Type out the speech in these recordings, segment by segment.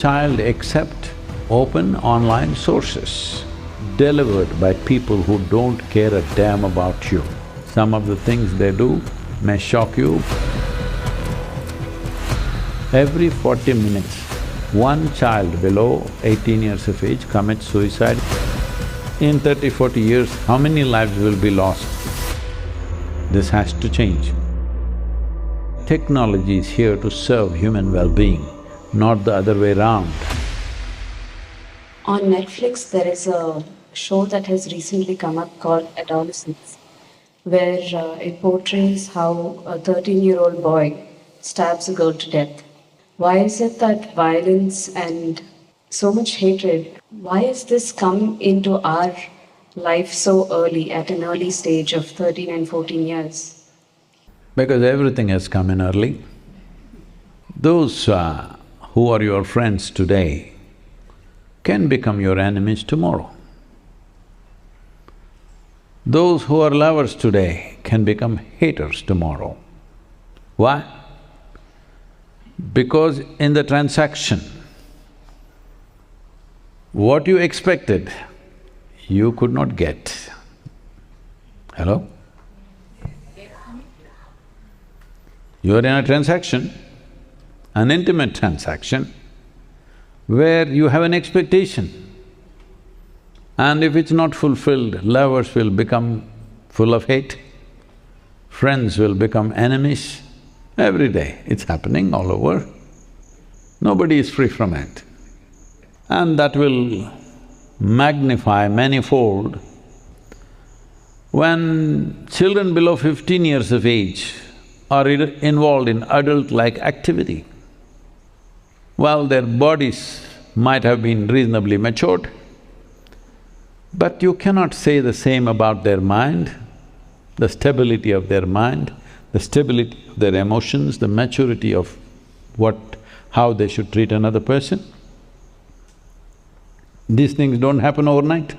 Child accept open online sources delivered by people who don't care a damn about you. Some of the things they do may shock you. Every 40 minutes, one child below 18 years of age commits suicide. In 30-40 years, how many lives will be lost? This has to change. Technology is here to serve human well-being, not the other way around. On Netflix, there is a show that has recently come up called Adolescence, where it portrays how a 13-year-old boy stabs a girl to death. Why is it that violence and so much hatred, why has this come into our life so early, at an early stage of 13 and 14 years? Because everything has come in early. Those who are your friends today can become your enemies tomorrow. Those who are lovers today can become haters tomorrow. Why? Because in the transaction, what you expected, you could not get. Hello? You are in a transaction, an intimate transaction, where you have an expectation. And if it's not fulfilled, lovers will become full of hate, friends will become enemies. Every day it's happening all over. Nobody is free from it. And that will magnify manifold when children below 15 years of age are involved in adult-like activity. Well, their bodies might have been reasonably matured, but you cannot say the same about their mind, the stability of their mind, the stability of their emotions, the maturity of how they should treat another person. These things don't happen overnight.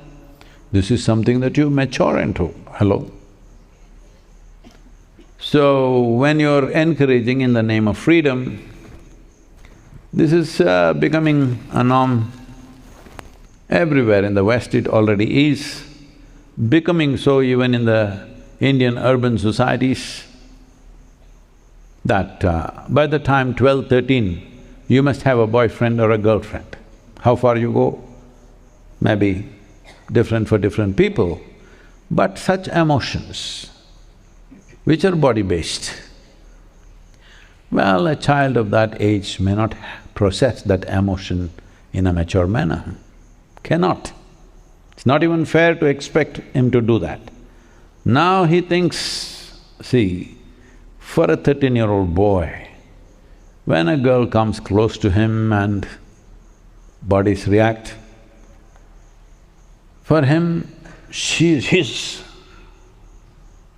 This is something that you mature into, hello? So, when you're encouraging in the name of freedom, this is becoming a norm. Everywhere in the West it already is, becoming so even in the Indian urban societies, that by the time 12, 13, you must have a boyfriend or a girlfriend. How far you go may be different for different people, but such emotions, which are body-based, well, a child of that age may not process that emotion in a mature manner, cannot. It's not even fair to expect him to do that. Now he thinks, see, for a 13-year-old boy, when a girl comes close to him and bodies react, for him, she is his.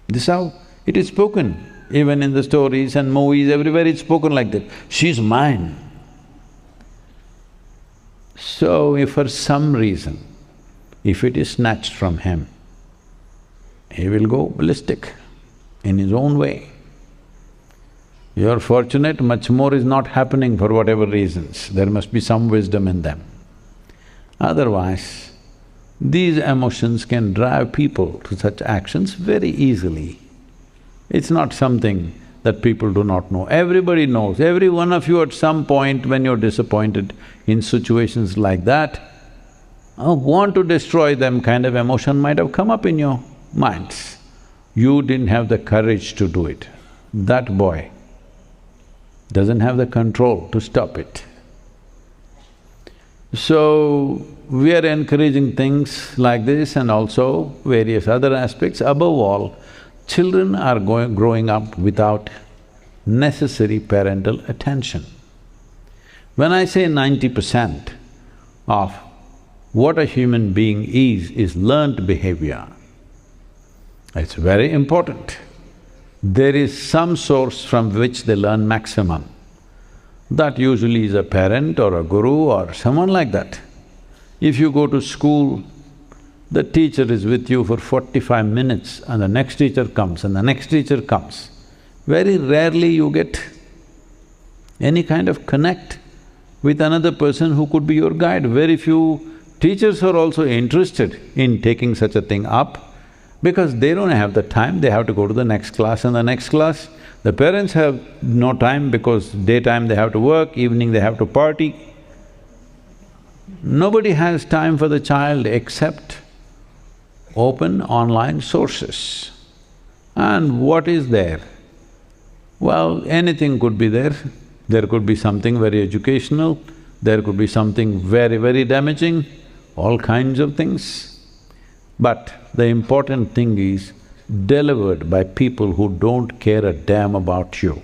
This is how it is spoken, even in the stories and movies, everywhere it's spoken like that, she's mine. So if for some reason, if it is snatched from him, he will go ballistic in his own way. You're fortunate, much more is not happening for whatever reasons, there must be some wisdom in them. Otherwise, these emotions can drive people to such actions very easily. It's not something that people do not know. Everybody knows, every one of you at some point when you're disappointed in situations like that, want to destroy them kind of emotion might have come up in your minds. You didn't have the courage to do it. That boy doesn't have the control to stop it. So, we are encouraging things like this and also various other aspects. Above all, children are growing up without necessary parental attention. When I say 90% of what a human being is learnt behavior, it's very important. There is some source from which they learn maximum. That usually is a parent or a guru or someone like that. If you go to school, the teacher is with you for 45 minutes and the next teacher comes and the next teacher comes. Very rarely you get any kind of connect with another person who could be your guide. Very few teachers are also interested in taking such a thing up because they don't have the time, they have to go to the next class and the next class. The parents have no time because daytime they have to work, evening they have to party. Nobody has time for the child except open online sources. And what is there? Well, anything could be there. There could be something very educational, there could be something very, very damaging, all kinds of things. But the important thing is delivered by people who don't care a damn about you.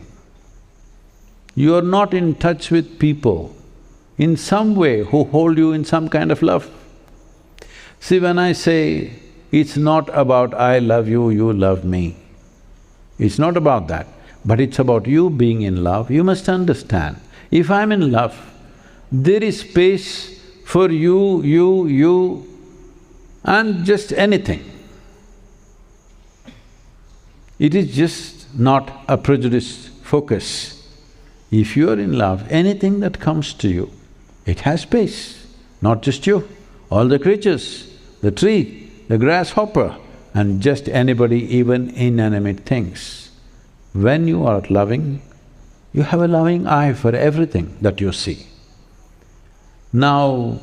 You are not in touch with people in some way who hold you in some kind of love. See, when I say, it's not about I love you, you love me, it's not about that. But it's about you being in love. You must understand, if I'm in love, there is space for you, and just anything. It is just not a prejudiced focus. If you are in love, anything that comes to you, it has space, not just you, all the creatures, the tree, the grasshopper, and just anybody, even inanimate things. When you are loving, you have a loving eye for everything that you see. Now,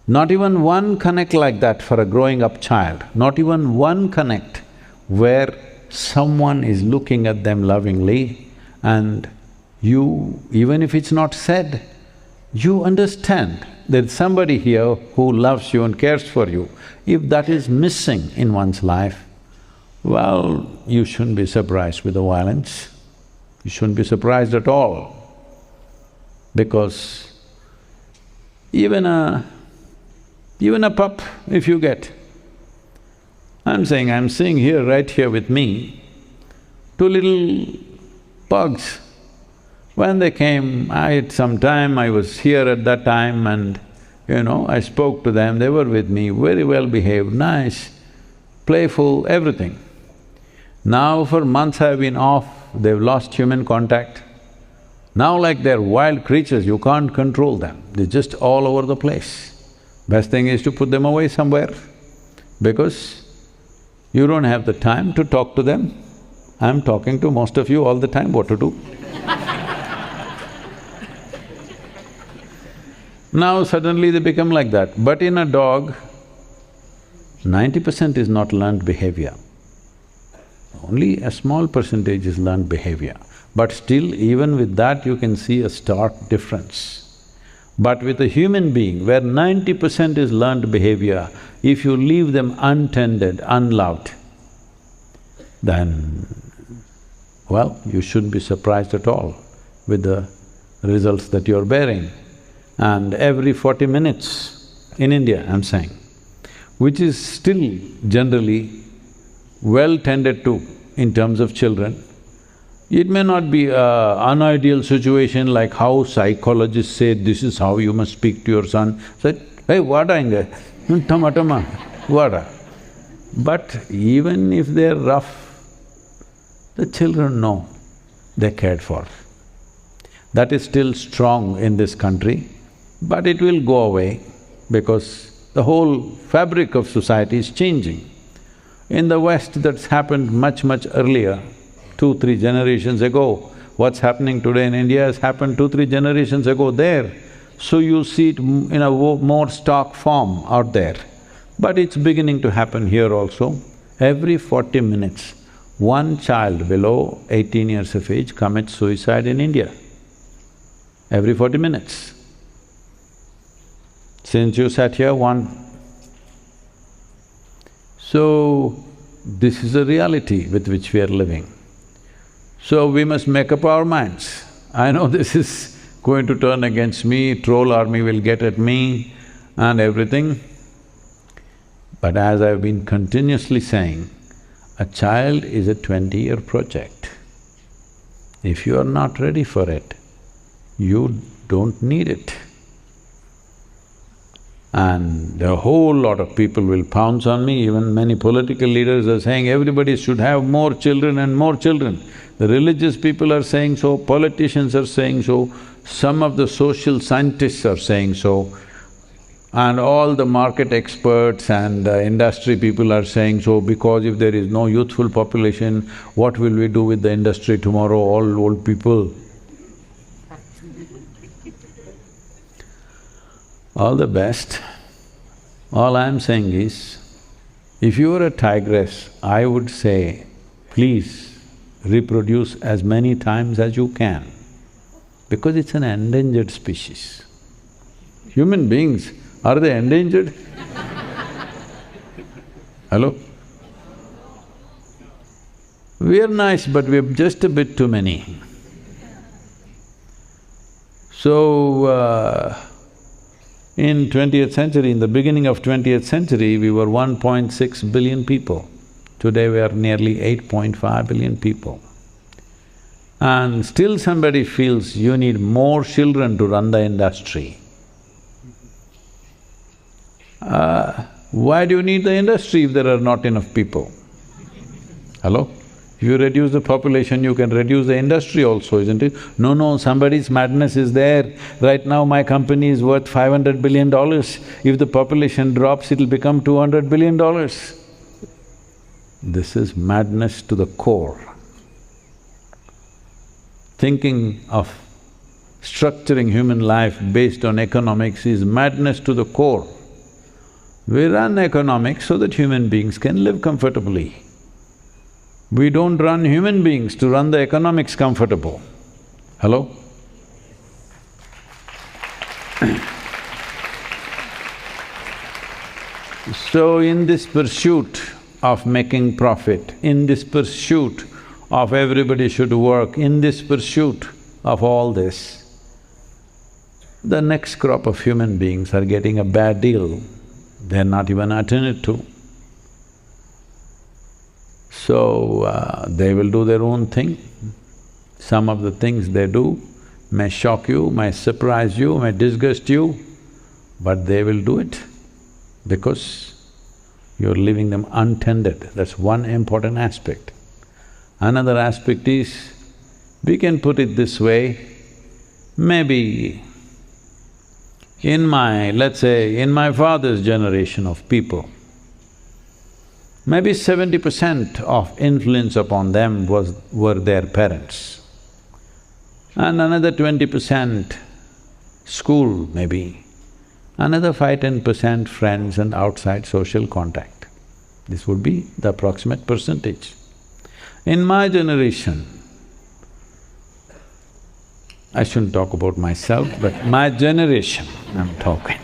not even one connect like that for a growing up child, not even one connect where someone is looking at them lovingly and you, even if it's not said, you understand there's somebody here who loves you and cares for you. If that is missing in one's life, well, you shouldn't be surprised with the violence. You shouldn't be surprised at all, because even a pup, if you get… I'm seeing here, right here with me, two little pugs. When they came, I had some time, I was here at that time and, I spoke to them, they were with me, very well behaved, nice, playful, everything. Now for months I've been off, they've lost human contact. Now like they're wild creatures, you can't control them, they're just all over the place. Best thing is to put them away somewhere, because you don't have the time to talk to them. I'm talking to most of you all the time, what to do? Now suddenly they become like that. But in a dog, 90% is not learned behavior. Only a small percentage is learned behavior. But still, even with that you can see a stark difference. But with a human being, where 90% is learned behavior, if you leave them untended, unloved, then, well, you shouldn't be surprised at all with the results that you're bearing. And every 40 minutes, in India I'm saying, which is still generally well tended to in terms of children, it may not be an unideal situation like how psychologists say this is how you must speak to your son. Said, hey, vada inge, tama, vada. But even if they're rough, the children know they're cared for. That is still strong in this country, but it will go away because the whole fabric of society is changing. In the West, that's happened much, much earlier, 2-3 generations ago. What's happening today in India has happened 2-3 generations ago there. So you see it in a more stark form out there. But it's beginning to happen here also. Every 40 minutes, one child below 18 years of age commits suicide in India. Every 40 minutes. Since you sat here, one. So, this is a reality with which we are living. So we must make up our minds. I know this is going to turn against me, troll army will get at me and everything. But as I've been continuously saying, a child is a 20-year project. If you are not ready for it, you don't need it. And a whole lot of people will pounce on me, even many political leaders are saying everybody should have more children and more children. The religious people are saying so, politicians are saying so, some of the social scientists are saying so, and all the market experts and industry people are saying so, because if there is no youthful population, what will we do with the industry tomorrow, all old people? All the best. All I'm saying is, if you were a tigress, I would say, please reproduce as many times as you can, because it's an endangered species. Human beings, are they endangered? Hello? We're nice, but we're just a bit too many. So, in 20th century, in the beginning of 20th century, we were 1.6 billion people. Today we are nearly 8.5 billion people. And still somebody feels you need more children to run the industry. Why do you need the industry if there are not enough people? Hello? If you reduce the population, you can reduce the industry also, isn't it? No, somebody's madness is there. Right now my company is worth $500 billion. If the population drops, it'll become $200 billion. This is madness to the core. Thinking of structuring human life based on economics is madness to the core. We run economics so that human beings can live comfortably. We don't run human beings to run the economics comfortable. Hello? So in this pursuit of making profit, in this pursuit of everybody should work, in this pursuit of all this, the next crop of human beings are getting a bad deal. They're not even attended to. So, they will do their own thing. Some of the things they do may shock you, may surprise you, may disgust you, but they will do it because you're leaving them untended. That's one important aspect. Another aspect is, we can put it this way, maybe let's say, in my father's generation of people, maybe 70% of influence upon them were their parents. And another 20% school maybe, another 5–10% friends and outside social contact. This would be the approximate percentage. In my generation, I shouldn't talk about myself, but my generation I'm talking.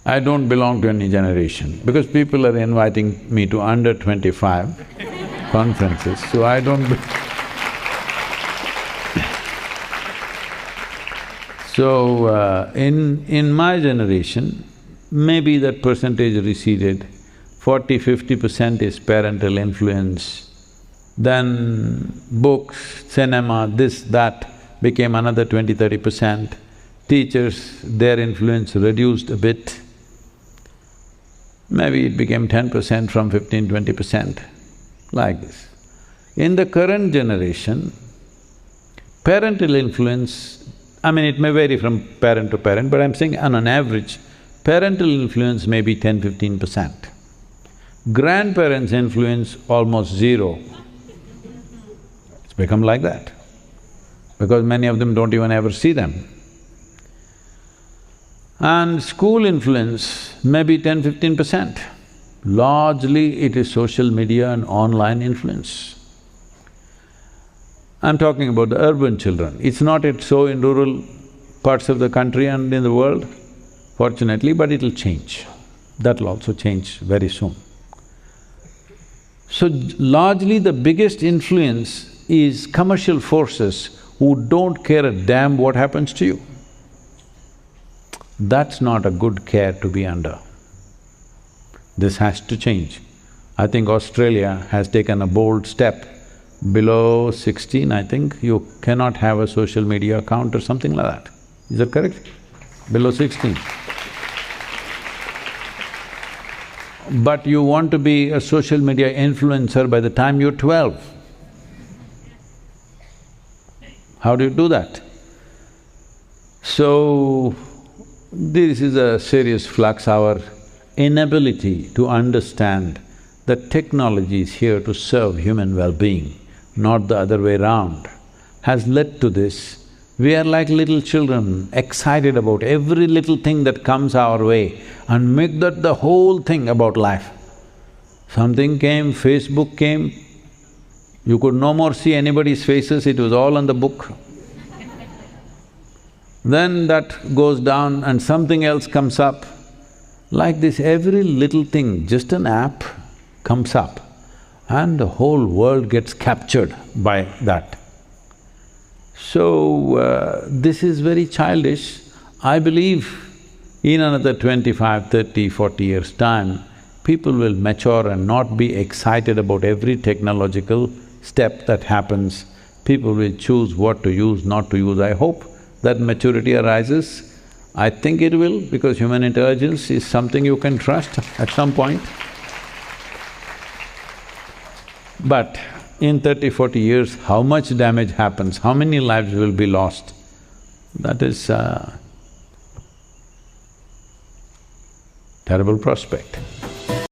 I don't belong to any generation because people are inviting me to under 25 conferences, so I don't So, in my generation, maybe that percentage receded, 40–50% is parental influence, then books, cinema, this, that became another 20–30%. Teachers, their influence reduced a bit. Maybe it became 10% from 15–20%, like this. In the current generation, parental influence, I mean it may vary from parent to parent, but I'm saying on an average, parental influence may be 10–15%. Grandparents' influence almost zero. It's become like that, because many of them don't even ever see them. And school influence may be 10–15%. Largely it is social media and online influence. I'm talking about the urban children. It's not yet so in rural parts of the country and in the world, fortunately, but it'll change. That'll also change very soon. So, largely the biggest influence is commercial forces who don't care a damn what happens to you. That's not a good care to be under. This has to change. I think Australia has taken a bold step. Below 16, I think, you cannot have a social media account or something like that. Is that correct? below 16. But you want to be a social media influencer by the time you're 12. How do you do that? So, this is a serious flux, our inability to understand that technology is here to serve human well-being, not the other way around, has led to this. We are like little children, excited about every little thing that comes our way and make that the whole thing about life. Something came, Facebook came, you could no more see anybody's faces, it was all on the book. Then that goes down and something else comes up. Like this, every little thing, just an app comes up and the whole world gets captured by that. So, this is very childish. I believe in another 25, 30, 40 years' time, people will mature and not be excited about every technological step that happens. People will choose what to use, not to use. I hope that maturity arises. I think it will, because human intelligence is something you can trust at some point. But in 30, 40 years, how much damage happens, how many lives will be lost, that is a terrible prospect.